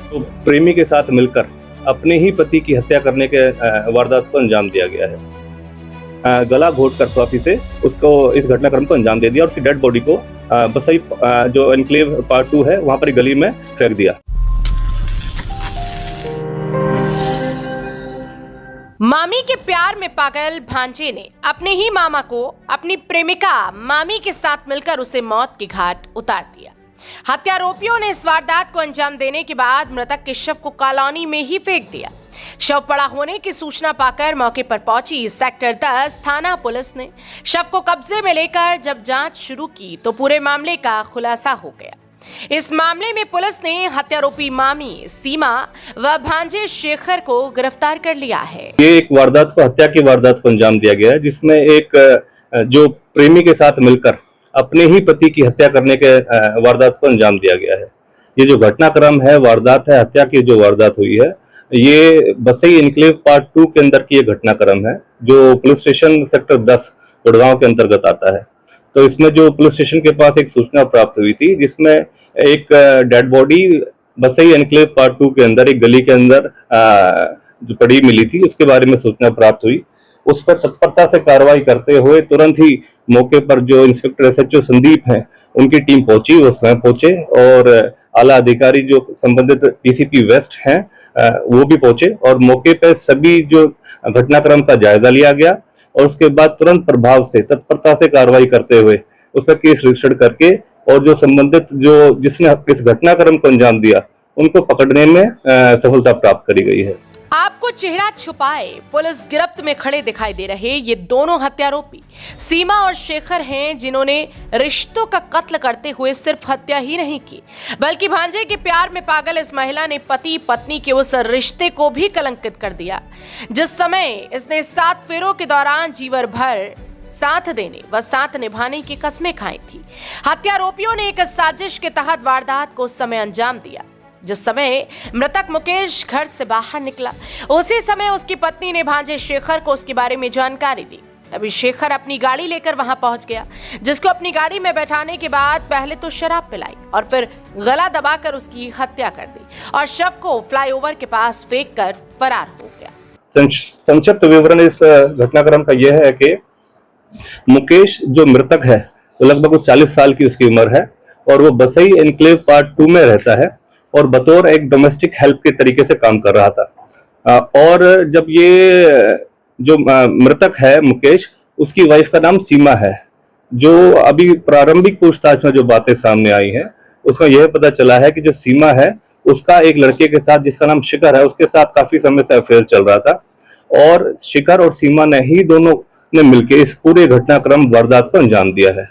तो प्रेमी के साथ मिलकर अपने ही पति की हत्या करने के वारदात को अंजाम दिया गया है। गला घोटकर स्वाफी से उसको इस घटनाक्रम को अंजाम दे दिया और उसकी डेड बॉडी को बसई जो एनक्लेव पार्ट 2 है वहां पर गली में फेंक दिया। मामी के प्यार में पागल भांजे ने अपने ही मामा को अपनी प्रेमिका मामी के साथ मिलकर उसे मौत के घाट उतार दिया। हत्यारोपियों ने इस वारदात को अंजाम देने के बाद मृतक के शव को कॉलोनी में ही फेंक दिया। शव पड़ा होने की सूचना पाकर मौके पर पहुंची सेक्टर 10 थाना पुलिस ने शव को कब्जे में लेकर जब जांच शुरू की तो पूरे मामले का खुलासा हो गया। इस मामले में पुलिस ने हत्यारोपी मामी सीमा व भांजे शेखर को गिरफ्तार कर लिया है। ये एक वारदात को हत्या की वारदात को अंजाम दिया गया है जिसमें एक जो प्रेमी के साथ मिलकर अपने ही पति की हत्या करने के वारदात को अंजाम दिया गया है। ये जो घटनाक्रम है वारदात है हत्या की जो वारदात हुई है ये बसई एनक्लेव पार्ट 2 के अंदर की ये घटनाक्रम है जो पुलिस स्टेशन सेक्टर 10 गुड़गांव के अंतर्गत आता है। तो इसमें जो पुलिस स्टेशन के पास एक सूचना प्राप्त हुई थी जिसमें एक डेड बॉडी बसई एनक्लेव पार्ट 2 के अंदर एक गली के अंदर जो पड़ी मिली थी उसके बारे में सूचना प्राप्त हुई। उस पर तत्परता से कार्रवाई करते हुए तुरंत ही मौके पर जो इंस्पेक्टर SHO संदीप हैं उनकी टीम पहुंची, वो स्वयं पहुंचे और आला अधिकारी जो संबंधित DCP वेस्ट हैं वो भी पहुंचे और मौके पर सभी जो घटनाक्रम का जायजा लिया गया और उसके बाद तुरंत प्रभाव से तत्परता से कार्रवाई करते हुए उस पर केस रजिस्टर करके और जो संबंधित जो जिसने इस घटनाक्रम को अंजाम दिया उनको पकड़ने में सफलता प्राप्त करी गई है। आपको चेहरा छुपाए पुलिस गिरफ्त में खड़े दिखाई दे रहे ये दोनों हत्यारोपी सीमा और शेखर हैं जिन्होंने रिश्तों का कत्ल करते हुए सिर्फ हत्या ही नहीं की बल्कि भांजे के प्यार में पागल इस महिला ने पति पत्नी के उस रिश्ते को भी कलंकित कर दिया जिस समय इसने 7 फेरों के दौरान जीवन भर साथ देने व साथ निभाने की कस्में खाई थी। हत्यारोपियों ने एक साजिश के तहत वारदात को उस समय अंजाम दिया जिस समय मृतक मुकेश घर से बाहर निकला उसी समय उसकी पत्नी ने भांजे शेखर को उसके बारे में जानकारी दी। तभी शेखर अपनी गाड़ी लेकर वहां पहुंच गया जिसको अपनी गाड़ी में बैठाने के बाद पहले तो शराब पिलाई और फिर गला दबाकर उसकी हत्या कर दी और शव को फ्लाईओवर के पास फेंक कर फरार हो गया। संक्षिप्त विवरण इस घटनाक्रम का यह है कि मुकेश जो मृतक है तो लगभग 40 साल की उसकी उम्र है और वो बसई एनक्लेव पार्ट 2 में रहता है और बतौर एक डोमेस्टिक हेल्प के तरीके से काम कर रहा था। और जब ये जो मृतक है मुकेश उसकी वाइफ का नाम सीमा है। जो अभी प्रारंभिक पूछताछ में जो बातें सामने आई हैं उसमें यह पता चला है कि जो सीमा है उसका एक लड़के के साथ जिसका नाम शिखर है उसके साथ काफी समय से अफेयर चल रहा था और शिखर और सीमा ने ही दोनों ने मिलकर इस पूरे घटनाक्रम वारदात को अंजाम दिया है।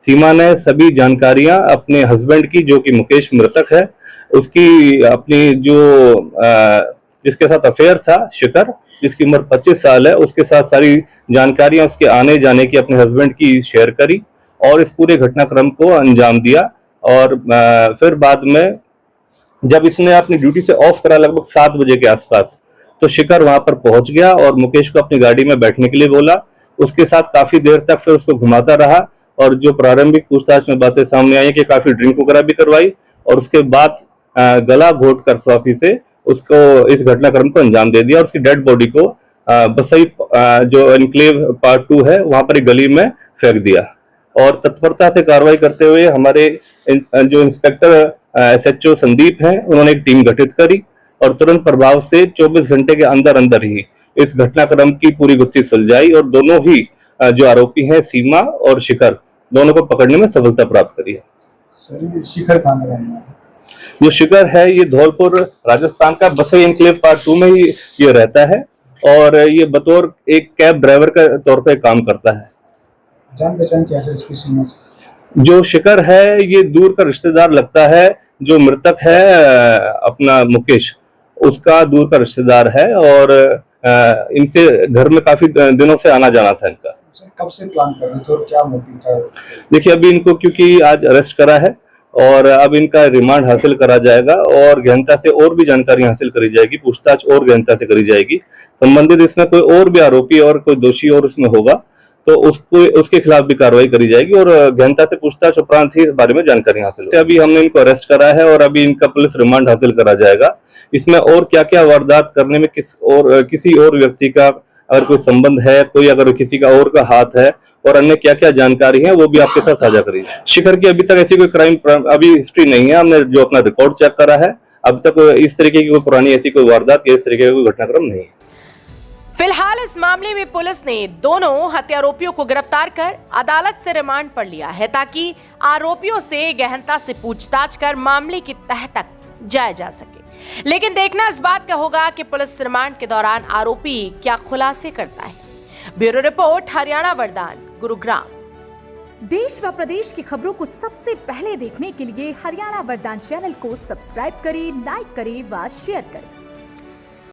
सीमा ने सभी जानकारियां अपने हस्बैंड की जो कि मुकेश मृतक है उसकी अपनी जो जिसके साथ अफेयर था शिखर जिसकी उम्र 25 साल है उसके साथ सारी जानकारियां उसके आने जाने की अपने हस्बैंड की शेयर करी और इस पूरे घटनाक्रम को अंजाम दिया। और फिर बाद में जब इसने अपनी ड्यूटी से ऑफ करा लगभग 7 बजे के आसपास तो शिखर वहां पर पहुंच गया और मुकेश को अपनी गाड़ी में बैठने के लिए बोला। उसके साथ काफी देर तक फिर उसको घुमाता रहा और जो प्रारंभिक पूछताछ में बातें सामने आई कि काफी ड्रिंक वगैरह भी करवाई और उसके बाद गला घोटकर स्वाफी से उसको इस घटनाक्रम को अंजाम दे दिया और उसकी डेड बॉडी को बसई जो एनक्लेव पार्ट 2 है वहां पर एक गली में फेंक दिया। और तत्परता से कार्रवाई करते हुए हमारे जो इंस्पेक्टर SHO संदीप हैं उन्होंने एक टीम गठित करी और तुरंत प्रभाव से 24 घंटे के अंदर अंदर ही इस घटनाक्रम की पूरी गुत्थी सुलझाई और दोनों ही जो आरोपी हैं सीमा और शिखर दोनों को पकड़ने में सफलता प्राप्त करी है। शिखर कहाँ रहना है? जो शिखर है ये धौलपुर राजस्थान का बसई एनक्लेव पार्ट 2 में ही ये रहता है और ये बतौर एक कैब ड्राइवर के तौर पे काम करता है। जान पहचान कैसे इसकी सीमा से? जो शिखर है ये दूर का रिश्तेदार लगता है। जो मृतक है अपना मुकेश उसका दूर का रिश्तेदार है और इनसे घर में काफी दिनों से आना जाना था इनका। कब से प्लान कर रहे थे और क्या मोटिव था? देखिए अभी इनको क्योंकि आज अरेस्ट करा है और अब इनका रिमांड हासिल करा जाएगा और गहनता से और भी जानकारी हासिल करी जाएगी, पूछताछ और गहनता से करी जाएगी। संबंधित इसमें कोई और भी आरोपी और कोई दोषी और उसमें होगा तो उसके खिलाफ भी कार्रवाई करी जाएगी और गहनता से पूछताछ उपरांत ही इस बारे में जानकारी हासिल होगी। अभी हमने इनको अरेस्ट करा है और अभी इनका पुलिस रिमांड हासिल करा जाएगा। इसमें और क्या क्या वारदात करने में किसी और व्यक्ति का अगर कोई संबंध है, कोई अगर किसी का और का हाथ है और अन्य क्या क्या जानकारी है वो भी आपके साथ साझा करी। शिखर की अभी तक ऐसी कोई क्राइम अभी हिस्ट्री नहीं है। हमने जो अपना रिकॉर्ड चेक करा है अब तक इस तरीके की कोई पुरानी ऐसी कोई वारदात या इस तरीके का कोई घटनाक्रम नहीं है। फिलहाल इस मामले में पुलिस ने दोनों हत्यारोपियों को गिरफ्तार कर अदालत से रिमांड पर लिया है ताकि आरोपियों से गहनता से पूछताछ कर मामले की तह तक जाया जा सके। लेकिन देखना इस बात का होगा कि पुलिस रिमांड के दौरान आरोपी क्या खुलासे करता है। ब्यूरो रिपोर्ट, हरियाणा वरदान, गुरुग्राम। देश व प्रदेश की खबरों को सबसे पहले देखने के लिए हरियाणा वरदान चैनल को सब्सक्राइब करें, लाइक करें व शेयर करें।